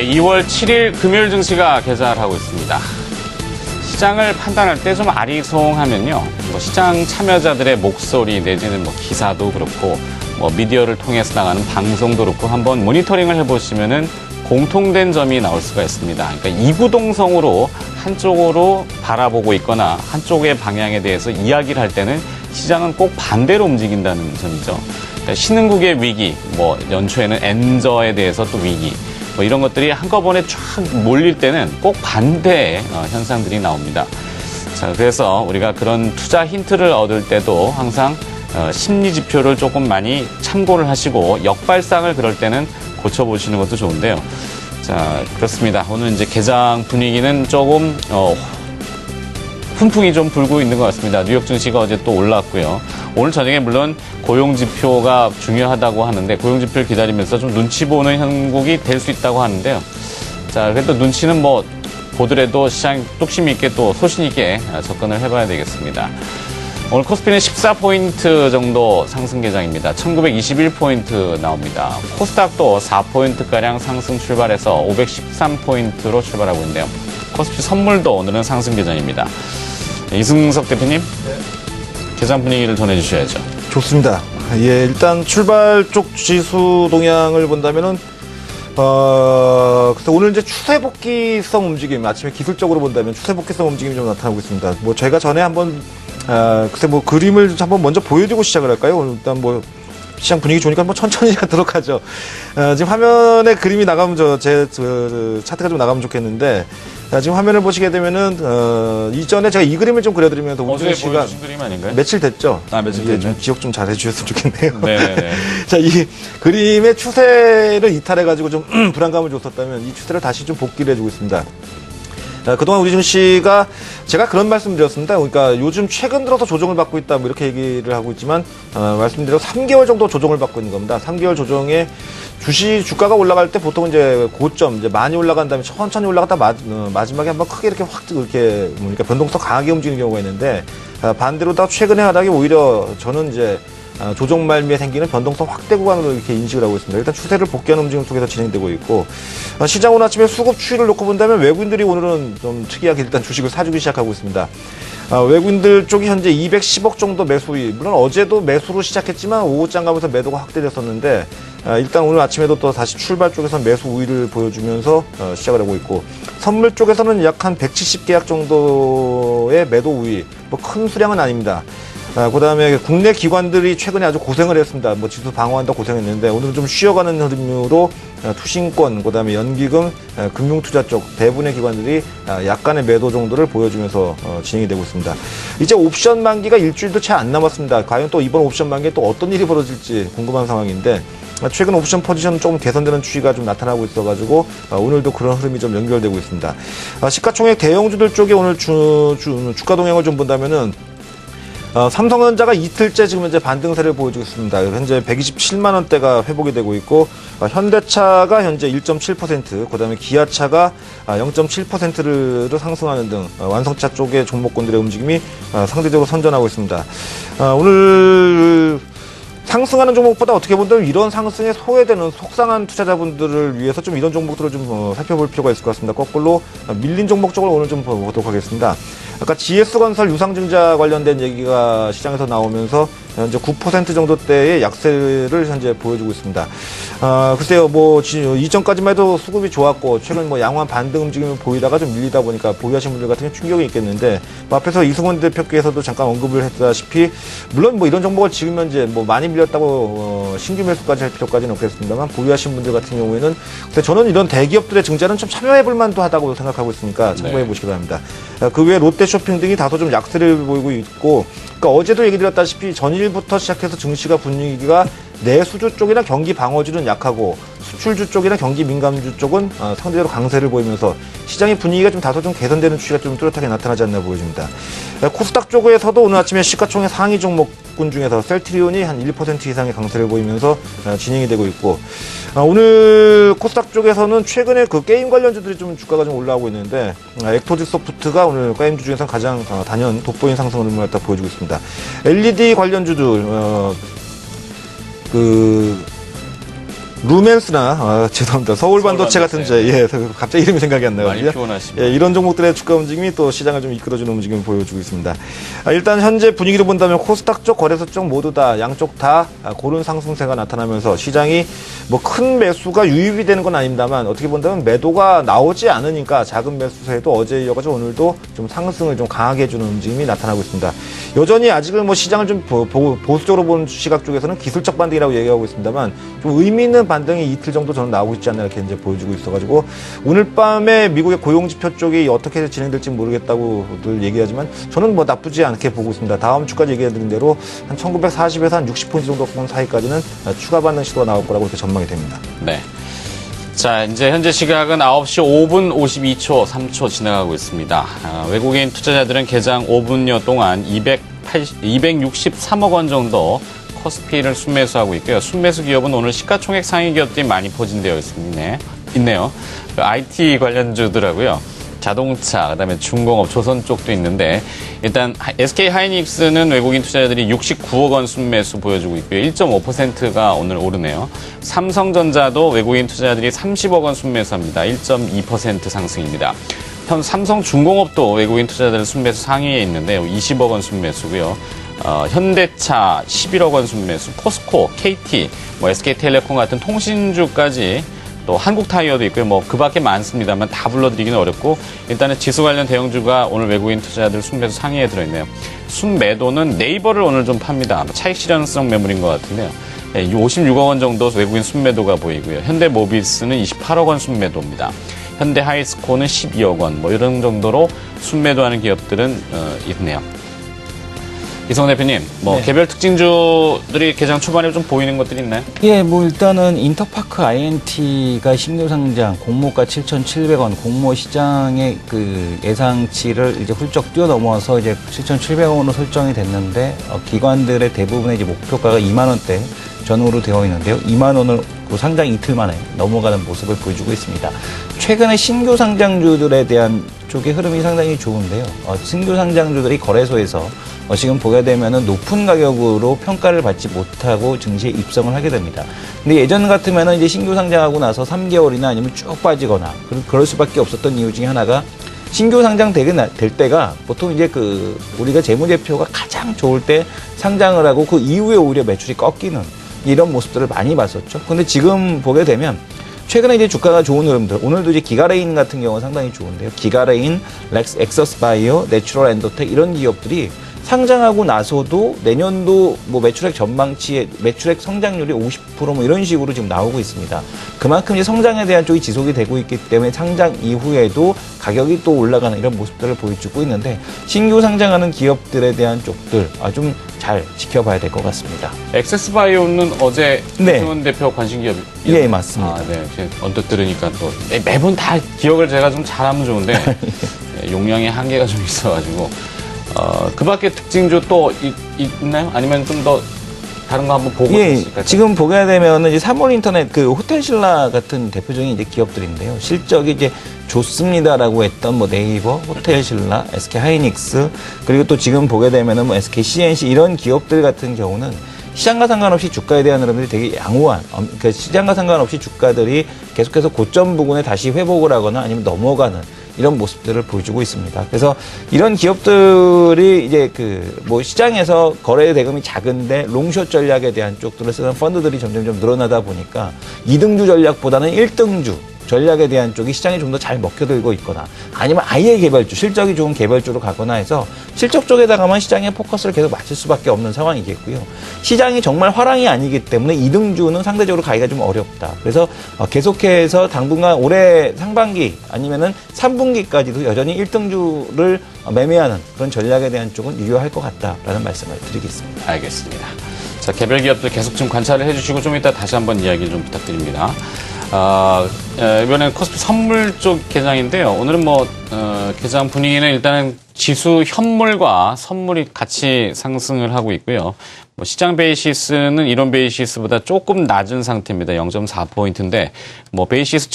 네, 2월 7일 금요일 증시가 개장을 하고 있습니다. 시장을 판단할 때 좀 아리송하면요, 시장 참여자들의 목소리 내지는 기사도 그렇고 미디어를 통해서 나가는 방송도 그렇고 한번 모니터링을 해보시면은 공통된 점이 나올 수가 있습니다. 그러니까 이구동성으로 한쪽으로 바라보고 있거나 한쪽의 방향에 대해서 이야기를 할 때는 시장은 꼭 반대로 움직인다는 점이죠. 그러니까 신흥국의 위기, 연초에는 엔저에 대해서 또 위기, 이런 것들이 한꺼번에 쫙 몰릴 때는 꼭 반대의 현상들이 나옵니다. 자, 그래서 우리가 그런 투자 힌트를 얻을 때도 항상 심리 지표를 조금 많이 참고를 하시고 역발상을 그럴 때는 고쳐보시는 것도 좋은데요. 자, 그렇습니다. 오늘 이제 개장 분위기는 조금 훈풍이 좀 불고 있는 것 같습니다. 뉴욕 증시가 어제 또 올랐고요. 오늘 저녁에 물론 고용지표가 중요하다고 하는데 고용지표를 기다리면서 좀 눈치 보는 형국이 될 수 있다고 하는데요. 자, 그래도 눈치는 보더라도 시장 뚝심 있게 또 소신 있게 접근을 해봐야 되겠습니다. 오늘 코스피는 14포인트 정도 상승 개장입니다. 1921포인트 나옵니다. 코스닥도 4포인트가량 상승 출발해서 513포인트로 출발하고 있는데요. 코스피 선물도 오늘은 상승 개장입니다. 이승석 대표님, 네. 개장 분위기를 전해주셔야죠. 좋습니다. 예, 일단 출발 쪽 지수 동향을 본다면은, 그래서 오늘 이제 추세 복귀성 움직임, 아침에 기술적으로 본다면 추세 복귀성 움직임이 좀 나타나고 있습니다. 제가 전에 한번, 글쎄 그림을 한번 먼저 보여드리고 시작을 할까요? 일단 시장 분위기 좋으니까 천천히 가도록 하죠. 지금 화면에 그림이 나가면 제 차트가 좀 나가면 좋겠는데, 지금 화면을 보시게 되면은, 이전에 제가 이 그림을 좀 그려드리면서 오준희 씨가 그림 아닌가요? 며칠 됐죠? 며칠 됐네. 좀 기억 좀 잘 해주셨으면 좋겠네요. 네네네. 자, 이 그림의 추세를 이탈해가지고 좀 불안감을 줬었다면 이 추세를 다시 좀 복귀를 해주고 있습니다. 그동안 우리 씨가 제가 그런 말씀 드렸습니다. 그러니까 요즘 최근 들어서 조정을 받고 있다, 이렇게 얘기를 하고 있지만, 말씀드려 3개월 정도 조정을 받고 있는 겁니다. 3개월 조정에 주가가 올라갈 때 보통 이제 고점, 이제 많이 올라간 다음에 천천히 올라갔다 마지막에 한번 크게 이렇게 변동성 강하게 움직이는 경우가 있는데, 반대로 다 최근의 하락이 오히려 저는 이제 조정 말미에 생기는 변동성 확대 구간으로 이렇게 인식을 하고 있습니다. 일단 추세를 복귀하는 움직임 속에서 진행되고 있고, 시장 오늘 아침에 수급 추이를 놓고 본다면 외국인들이 오늘은 좀 특이하게 일단 주식을 사주기 시작하고 있습니다. 외국인들 쪽이 현재 210억 정도 매수이, 물론 어제도 매수로 시작했지만 오후장 가면서 매도가 확대됐었는데, 일단 오늘 아침에도 또 다시 출발 쪽에서 매수 우위를 보여주면서 시작을 하고 있고, 선물 쪽에서는 약 한 170계약 정도의 매도 우위, 큰 수량은 아닙니다. 그 다음에 국내 기관들이 최근에 아주 고생을 했습니다. 지수 방어한다 고생했는데, 오늘은 좀 쉬어가는 흐름으로 투신권, 그 다음에 연기금, 금융투자 쪽 대부분의 기관들이 약간의 매도 정도를 보여주면서 진행이 되고 있습니다. 이제 옵션 만기가 일주일도 채 안 남았습니다. 과연 또 이번 옵션 만기에 또 어떤 일이 벌어질지 궁금한 상황인데, 최근 옵션 포지션은 조금 개선되는 추이가 좀 나타나고 있어가지고 오늘도 그런 흐름이 좀 연결되고 있습니다. 시가총액 대형주들 쪽에 오늘 주가 동향을 좀 본다면은, 삼성전자가 이틀째 지금 현재 반등세를 보여주고 있습니다. 현재 127만 원대가 회복이 되고 있고, 현대차가 현재 1.7%, 그 다음에 기아차가 0.7%를 상승하는 등 완성차 쪽의 종목군들의 움직임이 상대적으로 선전하고 있습니다. 오늘 상승하는 종목보다 어떻게 보면 이런 상승에 소외되는 속상한 투자자분들을 위해서 좀 이런 종목들을 좀 살펴볼 필요가 있을 것 같습니다. 거꾸로 밀린 종목 쪽을 오늘 좀 보도록 하겠습니다. 아까 GS건설 유상증자 관련된 얘기가 시장에서 나오면서 현재 9% 정도대의 약세를 현재 보여주고 있습니다. 글쎄요, 이전까지만 해도 수급이 좋았고, 최근 양호한 반등 움직임을 보이다가 좀 밀리다 보니까 보유하신 분들 같은 경우 충격이 있겠는데, 앞에서 이승원 대표께서도 잠깐 언급을 했다시피, 물론 이런 종목을 지금 현재 많이 밀렸다고 신규 매수까지 할 필요까지는 없겠습니다만, 보유하신 분들 같은 경우에는, 근데 저는 이런 대기업들의 증자는 좀 참여해볼 만도 하다고 생각하고 있으니까 참고해 보시기 바랍니다. 그 외에 롯데쇼핑 등이 다소 좀 약세를 보이고 있고, 그러니까 어제도 얘기 드렸다시피 전일부터 시작해서 증시가 분위기가 내수주 쪽이나 경기 방어주는 약하고, 수출주 쪽이나 경기 민감주 쪽은 상대적으로 강세를 보이면서 시장의 분위기가 좀 다소 좀 개선되는 추이가 좀 뚜렷하게 나타나지 않나 보여집니다. 코스닥 쪽에서도 오늘 아침에 시가총액 상위 종목군 중에서 셀트리온이 한 1% 이상의 강세를 보이면서 진행이 되고 있고, 오늘 코스닥 쪽에서는 최근에 그 게임 관련주들이 좀 주가가 좀 올라오고 있는데, 액토즈 소프트가 오늘 게임주 중에서 가장 단연 돋보인 상승 흐름을 갖다 보여주고 있습니다. LED 관련주들, 루멘스나 죄송합니다. 서울반도체 같은 예, 갑자기 이름이 생각이 안 많이 나거든요. 피곤하십니다. 예, 이런 종목들의 주가 움직임이 또 시장을 좀 이끌어주는 움직임을 보여주고 있습니다. 일단 현재 분위기로 본다면 코스닥 쪽, 거래소 쪽 모두 다 양쪽 다 고른 상승세가 나타나면서 시장이 뭐 큰 매수가 유입이 되는 건 아닙니다만 어떻게 본다면 매도가 나오지 않으니까 작은 매수세도 어제 이어가지고 오늘도 좀 상승을 좀 강하게 해주는 움직임이 나타나고 있습니다. 여전히 아직은 뭐 시장을 좀 보수적으로 본 시각 쪽에서는 기술적 반등이라고 얘기하고 있습니다만 좀 의미 있는 반등이 이틀 정도 저는 나오고 있지 않나 이렇게 이제 보여주고 있어가지고 오늘 밤에 미국의 고용지표 쪽이 어떻게 진행될지 모르겠다고들 얘기하지만 저는 뭐 나쁘지 않게 보고 있습니다. 다음 주까지 얘기해드린 대로 한 1940에서 한 60포인트 정도 사이까지는 추가 반등 시도가 나올 거라고 이렇게 전망이 됩니다. 네. 자, 이제 현재 시각은 9시 5분 52초 3초 지나가고 있습니다. 외국인 투자자들은 개장 5분여 동안 263억 원 정도 코스피를 순매수하고 있고요. 순매수 기업은 오늘 시가총액 상위 기업들이 많이 포진되어 있네요. IT 관련주더라고요. 자동차, 그다음에 중공업, 조선 쪽도 있는데 일단 SK 하이닉스는 외국인 투자자들이 69억 원 순매수 보여주고 있고요. 1.5%가 오늘 오르네요. 삼성전자도 외국인 투자자들이 30억 원 순매수합니다. 1.2% 상승입니다. 삼성중공업도 외국인 투자자들 순매수 상위에 있는데 20억 원 순매수고요. 현대차 11억 원 순매수, 포스코, KT, SK텔레콤 같은 통신주까지 또 한국타이어도 있고요. 그 밖에 많습니다만 다 불러드리기는 어렵고 일단은 지수 관련 대형주가 오늘 외국인 투자자들 순매수 상위에 들어있네요. 순매도는 네이버를 오늘 좀 팝니다. 차익 실현성 매물인 것 같은데요. 56억 원 정도 외국인 순매도가 보이고요. 현대모비스는 28억 원 순매도입니다. 현대하이스코는 12억 원, 이런 정도로 순매도하는 기업들은 있네요. 이성 대표님, 네. 개별 특징주들이 개장 초반에 좀 보이는 것들이 있나요? 예, 일단은 인터파크 INT가 신규 상장, 공모가 7,700원, 공모 시장의 그 예상치를 이제 훌쩍 뛰어넘어서 이제 7,700원으로 설정이 됐는데, 기관들의 대부분의 이제 목표가가 2만 원대 전후로 되어 있는데요. 2만 원을 그 상장 이틀 만에 넘어가는 모습을 보여주고 있습니다. 최근에 신규 상장주들에 대한 쪽의 흐름이 상당히 좋은데요. 신규 상장주들이 거래소에서 지금 보게 되면은 높은 가격으로 평가를 받지 못하고 증시에 입성을 하게 됩니다. 근데 예전 같으면은 이제 신규 상장하고 나서 3개월이나 아니면 쭉 빠지거나 그럴 수밖에 없었던 이유 중에 하나가 신규 상장 될 때가 보통 이제 우리가 재무제표가 가장 좋을 때 상장을 하고 그 이후에 오히려 매출이 꺾이는 이런 모습들을 많이 봤었죠. 근데 지금 보게 되면 최근에 이제 주가가 좋은 흐름들, 오늘도 이제 기가레인 같은 경우는 상당히 좋은데요. 기가레인, 엑서스바이오, 내추럴 엔도텍 이런 기업들이 상장하고 나서도 내년도 매출액 전망치에 매출액 성장률이 50% 이런 식으로 지금 나오고 있습니다. 그만큼 이제 성장에 대한 쪽이 지속이 되고 있기 때문에 상장 이후에도 가격이 또 올라가는 이런 모습들을 보여주고 있는데 신규 상장하는 기업들에 대한 쪽들 좀 잘 지켜봐야 될 것 같습니다. 엑세스바이오는 어제 네. 김승원 대표 관심 기업이요? 예, 맞습니다. 네. 언뜻 들으니까 또 매번 다 기억을 제가 좀 잘하면 좋은데 용량의 한계가 좀 있어가지고 그 밖에 특징주 또 있나요? 아니면 좀 더 다른 거 한번 보고 있을까요? 지금 보게 되면은 이제 3월 인터넷 호텔신라 같은 대표적인 이제 기업들인데요. 실적이 이제 좋습니다라고 했던 네이버, 호텔신라, SK 하이닉스 그리고 또 지금 보게 되면은 SK CNC 이런 기업들 같은 경우는 시장과 상관없이 주가에 대한 흐름들이 되게 양호한, 그러니까 시장과 상관없이 주가들이 계속해서 고점 부근에 다시 회복을 하거나 아니면 넘어가는 이런 모습들을 보여주고 있습니다. 그래서 이런 기업들이 이제 시장에서 거래 대금이 작은데 롱숏 전략에 대한 쪽들을 쓰는 펀드들이 점점 늘어나다 보니까 2등주 전략보다는 1등주 전략에 대한 쪽이 시장에 좀 더 잘 먹혀들고 있거나 아니면 아예 개별주, 실적이 좋은 개별주로 가거나 해서 실적 쪽에다가만 시장의 포커스를 계속 맞출 수밖에 없는 상황이겠고요. 시장이 정말 화랑이 아니기 때문에 2등주는 상대적으로 가기가 좀 어렵다. 그래서 계속해서 당분간 올해 상반기 아니면은 3분기까지도 여전히 1등주를 매매하는 그런 전략에 대한 쪽은 유효할 것 같다라는 말씀을 드리겠습니다. 알겠습니다. 자, 개별 기업들 계속 좀 관찰을 해주시고 좀 이따 다시 한번 이야기 좀 부탁드립니다. 이번엔 코스피 선물 쪽 개장인데요. 오늘은 개장 분위기는 일단은 지수 현물과 선물이 같이 상승을 하고 있고요. 시장 베이시스는 이론 베이시스보다 조금 낮은 상태입니다. 0.4포인트인데, 베이시스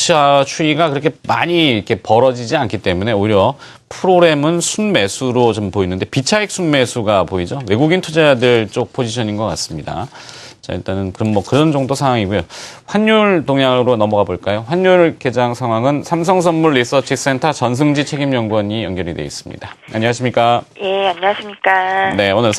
추이가 그렇게 많이 이렇게 벌어지지 않기 때문에 오히려 프로그램은 순매수로 좀 보이는데, 비차익 순매수가 보이죠? 외국인 투자자들 쪽 포지션인 것 같습니다. 자, 일단은 그럼 뭐 그런 정도 상황이고요. 환율 동향으로 넘어가 볼까요? 환율 개장 상황은 삼성선물 리서치센터 전승지 책임연구원이 연결이 되어 있습니다. 안녕하십니까? 예, 안녕하십니까. 네, 오늘